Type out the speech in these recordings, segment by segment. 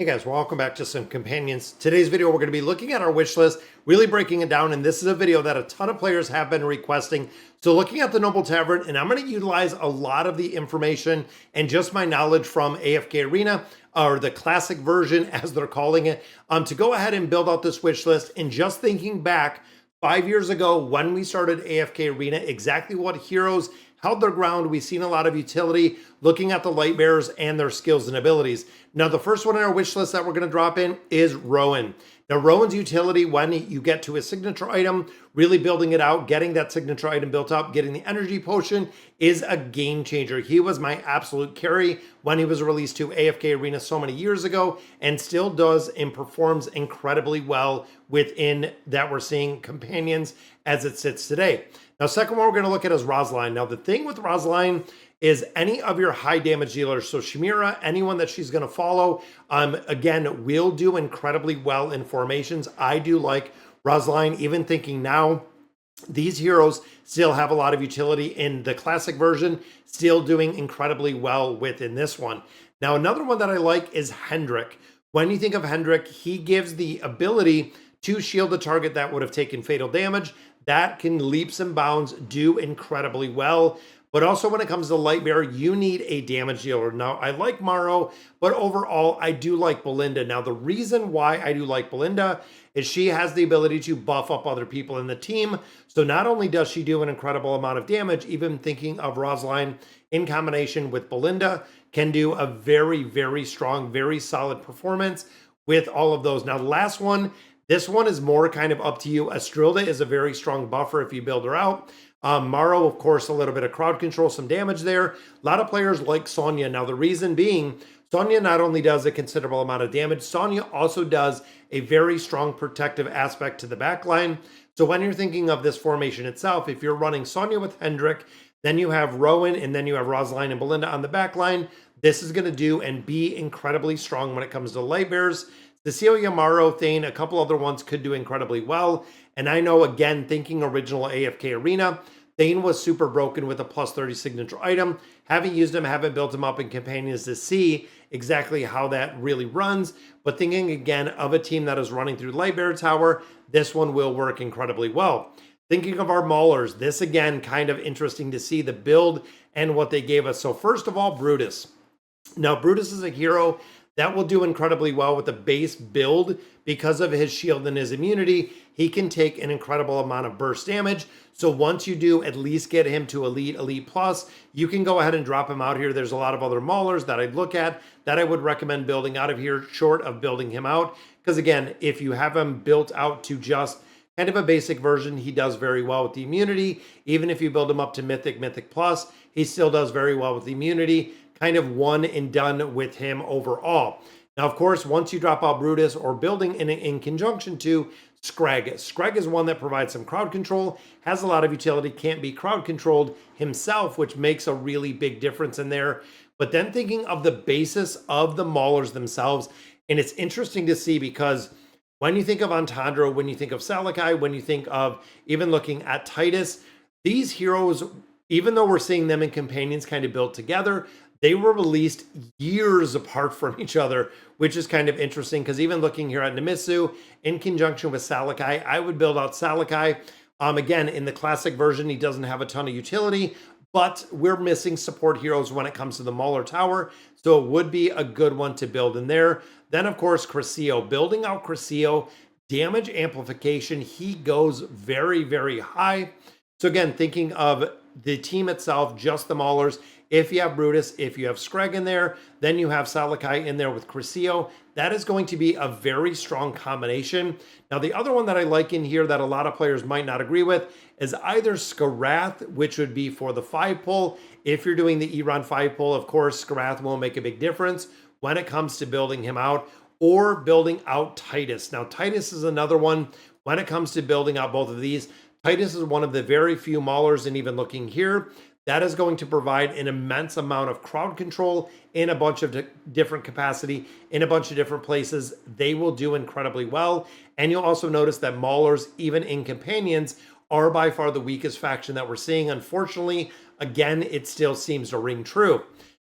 Guys, welcome back to some companions. Today's video, we're going to be looking at our wish list, really breaking it down, and this is a video that a ton of players have been requesting. So looking at the Noble Tavern, and I'm going to utilize a lot of the information and just my knowledge from AFK Arena, or the classic version as they're calling it, to go ahead and build out this wish list. And just thinking back 5 years ago when we started AFK Arena, exactly what heroes held their ground. We've seen a lot of utility looking at the light bearers and their skills and abilities. Now, the first one in our wish list that we're going to drop in is Rowan. Now, Rowan's utility when you get to a signature item, really building it out, getting that signature item built up, getting the energy potion is a game changer. He was my absolute carry when he was released to AFK Arena so many years ago, and still does and performs incredibly well within that we're seeing companions as it sits today. Now, second one we're going to look at is Rosaline. Now, the thing with Rosaline is any of your high damage dealers, so Chimera, anyone that she's going to follow, again, will do incredibly well in formations. I do like Rosaline, even thinking now, these heroes still have a lot of utility in the classic version, still doing incredibly well within this one. Now, another one that I like is Hendrik. When you think of Hendrik, he gives the ability to shield the target that would have taken fatal damage. That can leaps and bounds do incredibly well. But also when it comes to light bearer, you need a damage dealer. Now, I like Morrow, but overall, I do like Belinda. Now, the reason why I do like Belinda is she has the ability to buff up other people in the team. So not only does she do an incredible amount of damage, even thinking of Rosaline in combination with Belinda can do a very, very strong, very solid performance with all of those. Now, the last one, this one is more kind of up to you. Astrilda is a very strong buffer if you build her out. Morrow, of course, a little bit of crowd control, some damage there. A lot of players like Sonya. Now, the reason being, Sonya not only does a considerable amount of damage, Sonya also does a very strong protective aspect to the backline. So when you're thinking of this formation itself, if you're running Sonya with Hendrik, then you have Rowan, and then you have Rosaline and Belinda on the backline, this is going to do and be incredibly strong when it comes to light bearers. Cecilia, Morrow, Thane, a couple other ones could do incredibly well. And I know, again, thinking original AFK Arena, Thane was super broken with a plus 30 signature item. Haven't used him, haven't built him up in companions to see exactly how that really runs. But thinking again of a team that is running through Lightbearer Tower, this one will work incredibly well. Thinking of our Maulers, this again, kind of interesting to see the build and what they gave us. So first of all, Brutus. Now, Brutus is a hero that will do incredibly well with the base build because of his shield and his immunity. He can take an incredible amount of burst damage. So once you do at least get him to Elite Plus, you can go ahead and drop him out here. There's a lot of other Maulers that I'd look at that I would recommend building out of here, short of building him out. Because again, if you have him built out to just kind of a basic version, he does very well with the immunity. Even if you build him up to Mythic Plus, he still does very well with the immunity. Kind of one and done with him overall. Now, of course, once you drop out Brutus or building in conjunction to Scrag. Scrag is one that provides some crowd control, has a lot of utility, can't be crowd controlled himself, which makes a really big difference in there. But then thinking of the basis of the Maulers themselves, and it's interesting to see because when you think of Antandro, when you think of Salakai, when you think of even looking at Titus, these heroes, even though we're seeing them in companions kind of built together, they were released years apart from each other, which is kind of interesting because even looking here at Namisu in conjunction with Salakai, I would build out Salakai. Again, in the classic version, he doesn't have a ton of utility, but we're missing support heroes when it comes to the Mauler Tower, so it would be a good one to build in there. Then, of course, Crescio. Building out Crescio, damage amplification, he goes very, very high. So again, thinking of the team itself, just the Maulers, if you have Brutus, if you have Scrag in there, then you have Salakai in there with Crescio. That is going to be a very strong combination. Now, the other one that I like in here that a lot of players might not agree with is either Skarath, which would be for the 5 pull. If you're doing the Eron 5 pull, of course, Skarath will make a big difference when it comes to building him out, or building out Titus. Now, Titus is another one when it comes to building out both of these. Titus is one of the very few Maulers, and even looking here, that is going to provide an immense amount of crowd control in a bunch of different capacity, in a bunch of different places. They will do incredibly well. And you'll also notice that Maulers, even in companions, are by far the weakest faction that we're seeing. Unfortunately, again, it still seems to ring true.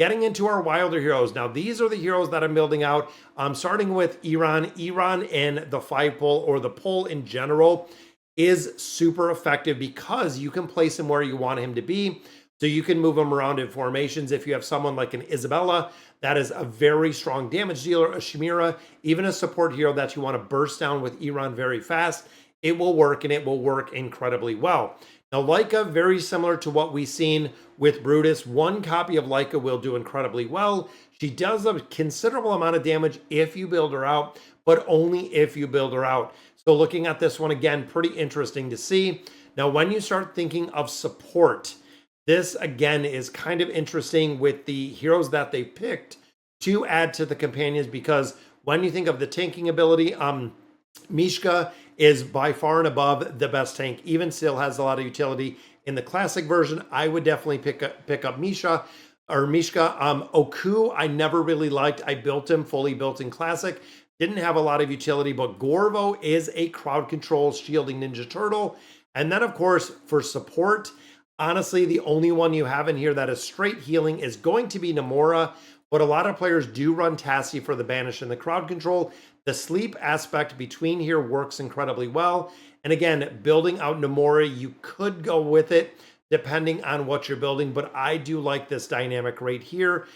Getting into our wilder heroes. Now, these are the heroes that I'm building out. Starting with Iran. Iran in the 5-pole or the pole in general is super effective because you can place him where you want him to be. So you can move him around in formations. If you have someone like an Isabella, that is a very strong damage dealer, a Chimera, even a support hero that you want to burst down with Iran very fast, it will work, and it will work incredibly well. Now, Leica, very similar to what we've seen with Brutus. One copy of Leica will do incredibly well. She does a considerable amount of damage if you build her out, but only if you build her out. So looking at this one again, pretty interesting to see. Now, when you start thinking of support, this again is kind of interesting with the heroes that they picked to add to the companions, because when you think of the tanking ability, Mishka is by far and above the best tank. Even still has a lot of utility in the classic version. I would definitely pick up Misha or Mishka. Oku, I never really liked. I built him fully built in classic. Didn't have a lot of utility, but Gorvo is a crowd control shielding Ninja Turtle. And then, of course, for support, honestly, the only one you have in here that is straight healing is going to be Namora, but a lot of players do run Tassie for the banish and the crowd control. The sleep aspect between here works incredibly well. And again, building out Namora, you could go with it depending on what you're building, but I do like this dynamic right here.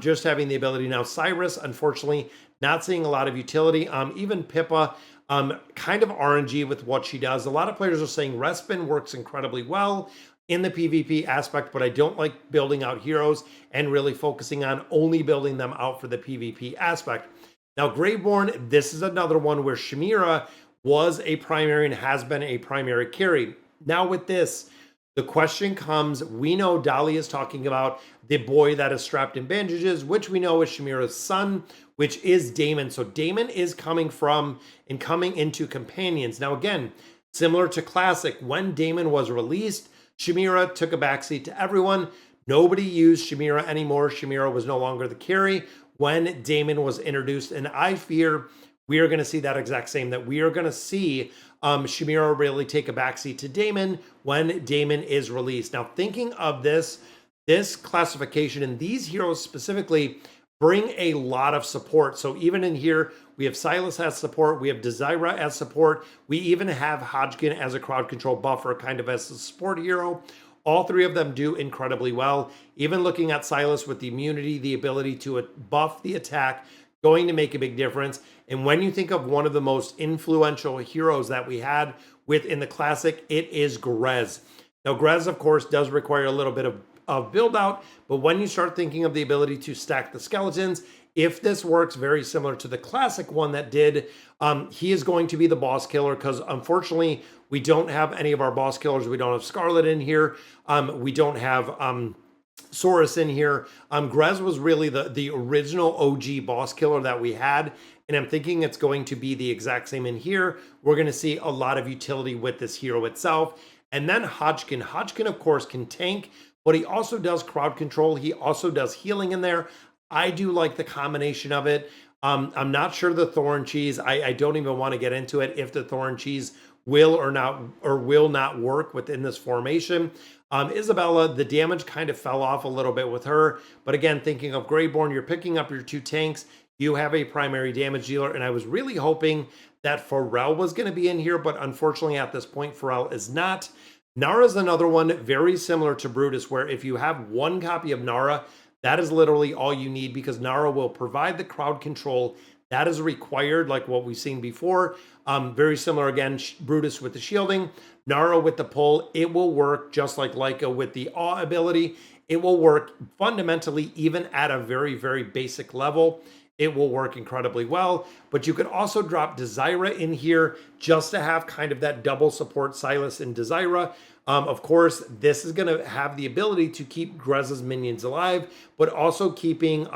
Just having the ability now. Cyrus, unfortunately, not seeing a lot of utility. Even Pippa, kind of RNG with what she does. A lot of players are saying Respin works incredibly well in the PvP aspect, but I don't like building out heroes and really focusing on only building them out for the PvP aspect. Now, Graveborn, this is another one where Chimera was a primary and has been a primary carry. Now with this, the question comes, we know Dali is talking about the boy that is strapped in bandages, which we know is Chimera's son, which is Damon. So Damon is coming from and coming into companions. Now again, similar to Classic, when Damon was released, Chimera took a backseat to everyone. Nobody used Chimera anymore. Chimera was no longer the carry when Damon was introduced. And I fear we are going to see that exact same, that we are going to see Chimera really take a backseat to Damon when Damon is released. Now, thinking of this classification and these heroes specifically bring a lot of support. So even in here, we have Silas as support, we have Desira as support, we even have Hodgkin as a crowd control buffer, kind of as a support hero. All three of them do incredibly well. Even looking at Silas with the immunity, the ability to buff the attack, going to make a big difference. And when you think of one of the most influential heroes that we had within the classic, it is Grez. Now, Grez, of course, does require a little bit of build out, but when you start thinking of the ability to stack the skeletons, if this works very similar to the classic one that did, he is going to be the boss killer, because unfortunately, we don't have any of our boss killers. We don't have Scarlet in here. We don't have Saurus in here. Grez was really the original OG boss killer that we had, and I'm thinking it's going to be the exact same in here. We're going to see a lot of utility with this hero itself. And then Hodgkin. Hodgkin, of course, can tank, but he also does crowd control. He also does healing in there. I do like the combination of it. I'm not sure the Thorn Cheese. I don't even want to get into it if the Thorn Cheese will not work within this formation. Isabella, the damage kind of fell off a little bit with her. But again, thinking of Greyborn, you're picking up your two tanks. You have a primary damage dealer. And I was really hoping that Pharrell was going to be in here. But unfortunately, at this point, Pharrell is not. Nara is another one very similar to Brutus, where if you have one copy of Nara, that is literally all you need, because Nara will provide the crowd control that is required, like what we've seen before. Very similar, again, Brutus with the shielding, Nara with the pull. It will work just like Leica with the awe ability. It will work fundamentally, even at a very, very basic level. It will work incredibly well. But you could also drop Desira in here just to have kind of that double support, Silas and Desira. Of course, this is going to have the ability to keep Grez's minions alive, but also keeping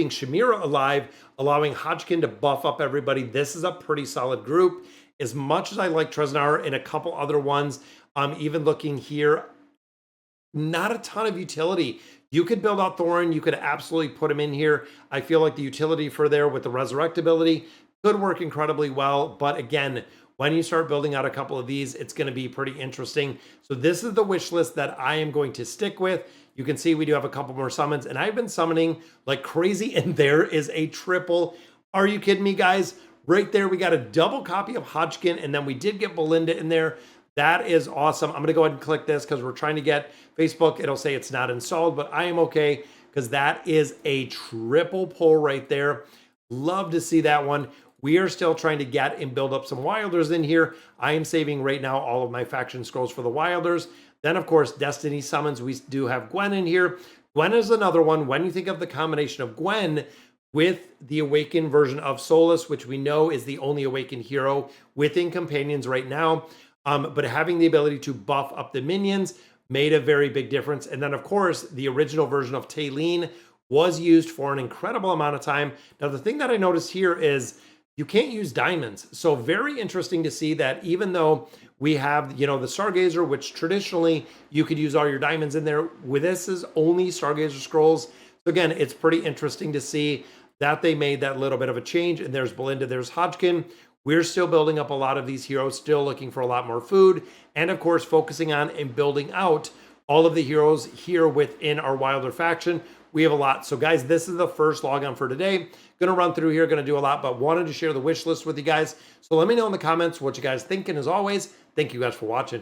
Chimera alive, allowing Hodgkin to buff up everybody. This is a pretty solid group. As much as I like Tresnar and a couple other ones, even looking here, not a ton of utility. You could build out Thorin. You could absolutely put him in here. I feel like the utility for there with the resurrect ability could work incredibly well. But again, when you start building out a couple of these, it's going to be pretty interesting. So this is the wish list that I am going to stick with. You can see we do have a couple more summons, and I've been summoning like crazy, and there is a triple. Are you kidding me, guys? Right there, we got a double copy of Hodgkin, and then we did get Belinda in there. That is awesome. I'm going to go ahead and click this because we're trying to get Facebook. It'll say it's not installed, but I am okay because that is a triple pull right there. Love to see that one. We are still trying to get and build up some Wilders in here. I am saving right now all of my faction scrolls for the Wilders. Then, of course, Destiny summons. We do have Gwen in here. Gwen is another one. When you think of the combination of Gwen with the Awakened version of Solus, which we know is the only Awakened hero within Companions right now, but having the ability to buff up the minions made a very big difference. And then, of course, the original version of Taylene was used for an incredible amount of time. Now, the thing that I noticed here is you can't use diamonds. So very interesting to see that even though we have, the Stargazer, which traditionally you could use all your diamonds in there, with this is only Stargazer scrolls. So again, it's pretty interesting to see that they made that little bit of a change. And there's Belinda, there's Hodgkin. We're still building up a lot of these heroes, still looking for a lot more food. And of course, focusing on and building out all of the heroes here within our Wilder faction. We have a lot. So guys, this is the first logon for today. Going to run through here, going to do a lot, but wanted to share the wish list with you guys. So let me know in the comments what you guys think. And as always, thank you guys for watching.